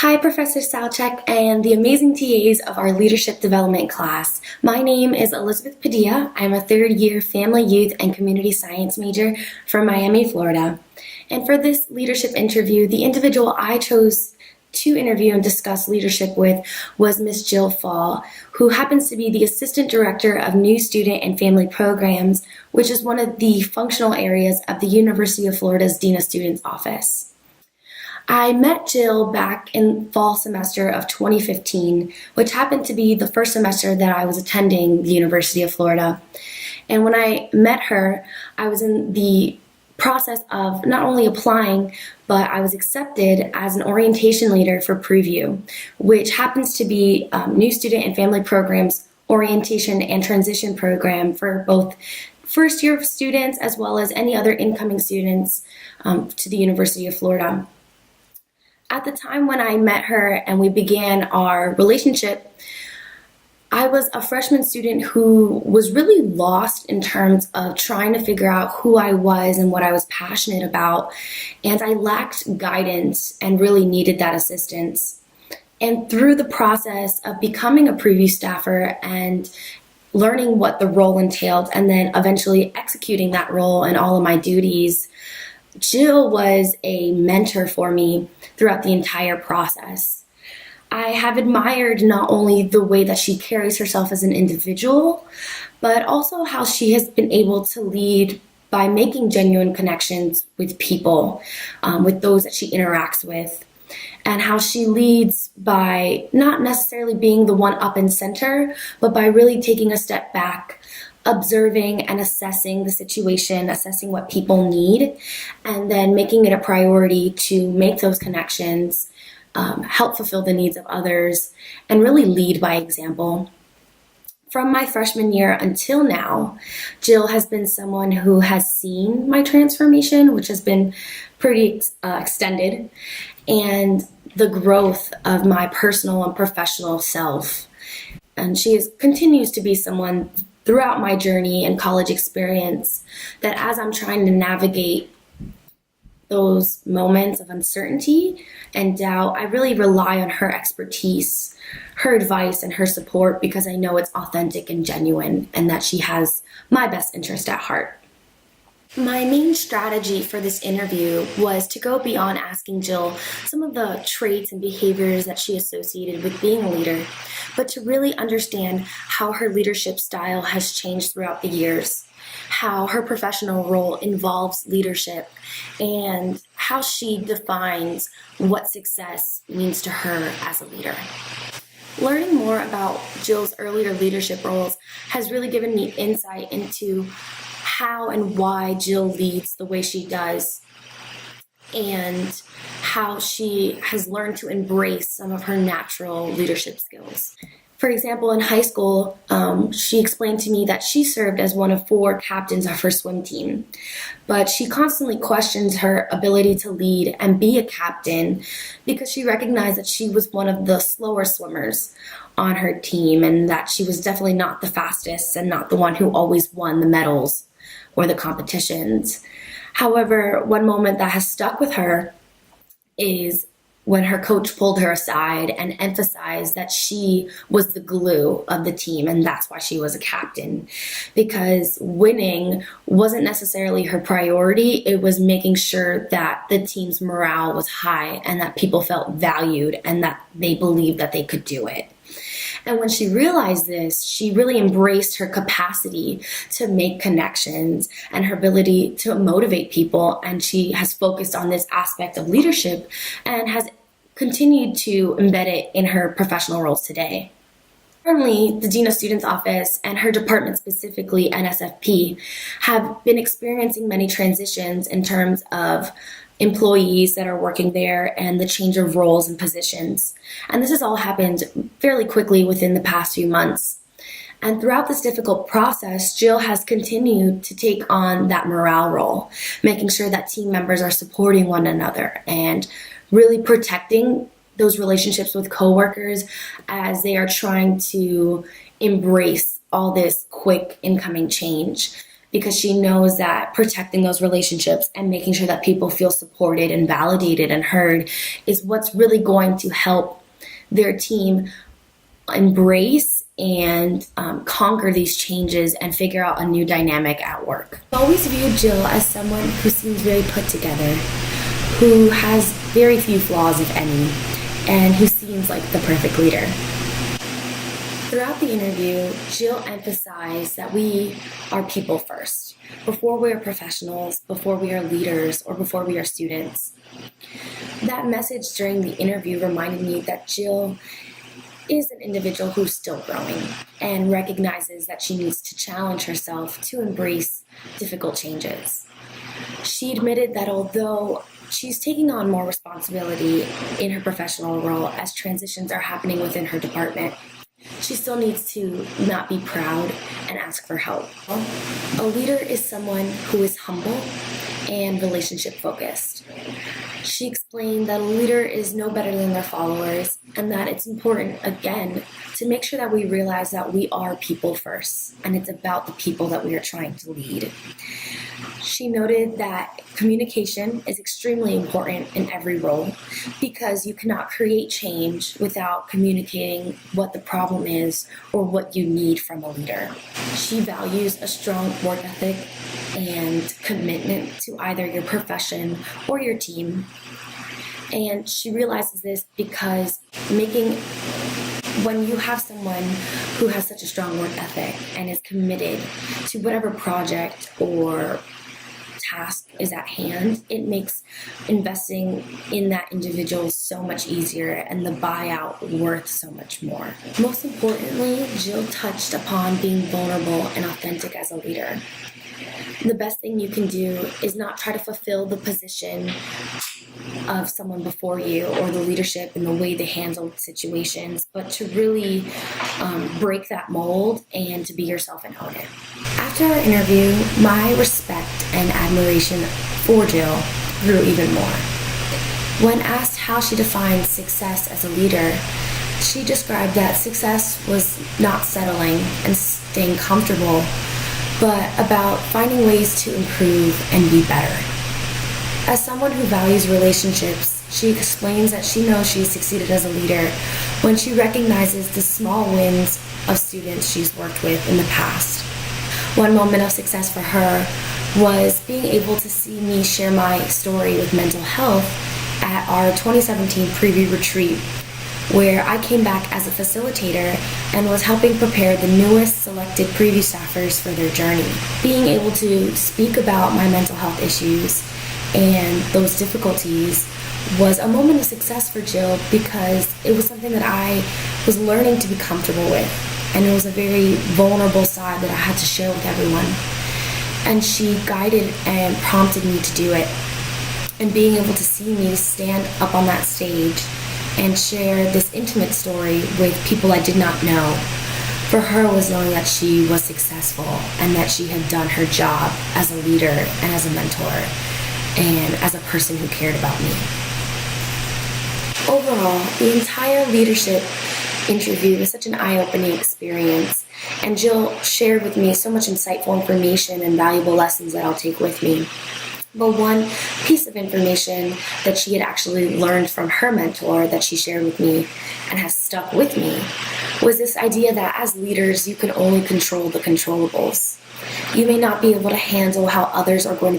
Hi, Professor Salchek and the amazing TAs of our leadership development class. My name is Elizabeth Padilla. I'm a third-year family, youth, and community science major from Miami, Florida. And for this leadership interview, the individual I chose to interview and discuss leadership with was Ms. Jill Fall, who happens to be the Assistant Director of New Student and Family Programs, which is one of the functional areas of the University of Florida's Dean of Students office. I met Jill back in fall semester of 2015, which happened to be the first semester that I was attending the University of Florida. And when I met her, I was in the process of not only applying, but I was accepted as an orientation leader for Preview, which happens to be New Student and Family Programs orientation and transition program for both first year students as well as any other incoming students to the University of Florida. At the time when I met her and we began our relationship, I was a freshman student who was really lost in terms of trying to figure out who I was and what I was passionate about, and I lacked guidance and really needed that assistance. And through the process of becoming a Preview staffer and learning what the role entailed and then eventually executing that role and all of my duties, Jill was a mentor for me throughout the entire process. I have admired not only the way that she carries herself as an individual, but also how she has been able to lead by making genuine connections with people, with those that she interacts with, and how she leads by not necessarily being the one up and center, but by really taking a step back, observing and assessing the situation, assessing what people need, and then making it a priority to make those connections, help fulfill the needs of others, and really lead by example. From my freshman year until now, Jill has been someone who has seen my transformation, which has been pretty extended, and the growth of my personal and professional self. And continues to be someone throughout my journey and college experience that as I'm trying to navigate those moments of uncertainty and doubt, I really rely on her expertise, her advice, and her support because I know it's authentic and genuine and that she has my best interest at heart. My main strategy for this interview was to go beyond asking Jill some of the traits and behaviors that she associated with being a leader, but to really understand how her leadership style has changed throughout the years, how her professional role involves leadership, and how she defines what success means to her as a leader. Learning more about Jill's earlier leadership roles has really given me insight into how and why Jill leads the way she does, and how she has learned to embrace some of her natural leadership skills. For example, in high school, she explained to me that she served as one of 4 captains of her swim team, but she constantly questions her ability to lead and be a captain because she recognized that she was one of the slower swimmers on her team and that she was definitely not the fastest and not the one who always won the medals or the competitions. However, one moment that has stuck with her is when her coach pulled her aside and emphasized that she was the glue of the team and that's why she was a captain. Because winning wasn't necessarily her priority, it was making sure that the team's morale was high and that people felt valued and that they believed that they could do it. And when she realized this, she really embraced her capacity to make connections and her ability to motivate people. And she has focused on this aspect of leadership and has continued to embed it in her professional roles today. Currently, the Dean of Students office and her department, specifically NSFP, have been experiencing many transitions in terms of employees that are working there and the change of roles and positions. And this has all happened fairly quickly within the past few months. And throughout this difficult process, Jill has continued to take on that morale role, making sure that team members are supporting one another and really protecting those relationships with coworkers as they are trying to embrace all this quick incoming change. because she knows that protecting those relationships and making sure that people feel supported and validated and heard is what's really going to help their team embrace and conquer these changes and figure out a new dynamic at work. I always viewed Jill as someone who seems very put together, who has very few flaws, if any, and who seems like the perfect leader. Throughout the interview, Jill emphasized that we are people first, before we are professionals, before we are leaders, or before we are students. That message during the interview reminded me that Jill is an individual who's still growing and recognizes that she needs to challenge herself to embrace difficult changes. She admitted that although she's taking on more responsibility in her professional role as transitions are happening within her department, she still needs to not be proud and ask for help. A leader is someone who is humble and relationship focused. She explained that a leader is no better than their followers and that it's important, again, to make sure that we realize that we are people first and it's about the people that we are trying to lead. She noted that communication is extremely important in every role because you cannot create change without communicating what the problem is or what you need from a leader. She values a strong work ethic and commitment to either your profession or your team. And she realizes this because when you have someone who has such a strong work ethic and is committed to whatever project or task is at hand, it makes investing in that individual so much easier and the buyout worth so much more. Most importantly, Jill touched upon being vulnerable and authentic as a leader. The best thing you can do is not try to fulfill the position of someone before you or the leadership and the way they handle situations, but to really break that mold and to be yourself and own it. After our interview, my respect and admiration for Jill grew even more. When asked how she defined success as a leader, she described that success was not settling and staying comfortable, but about finding ways to improve and be better. As someone who values relationships, she explains that she knows she succeeded as a leader when she recognizes the small wins of students she's worked with in the past. One moment of success for her was being able to see me share my story with mental health at our 2017 preview retreat, where I came back as a facilitator and was helping prepare the newest selected preview staffers for their journey. Being able to speak about my mental health issues and those difficulties was a moment of success for Jill because it was something that I was learning to be comfortable with, and it was a very vulnerable side that I had to share with everyone. And she guided and prompted me to do it. And being able to see me stand up on that stage and share this intimate story with people I did not know, for her was knowing that she was successful and that she had done her job as a leader and as a mentor and as a person who cared about me. Overall, the entire leadership interview was such an eye-opening experience, and Jill shared with me so much insightful information and valuable lessons that I'll take with me. But one piece of information that she had actually learned from her mentor that she shared with me and has stuck with me was this idea that as leaders, you can only control the controllables. You may not be able to handle how others are going to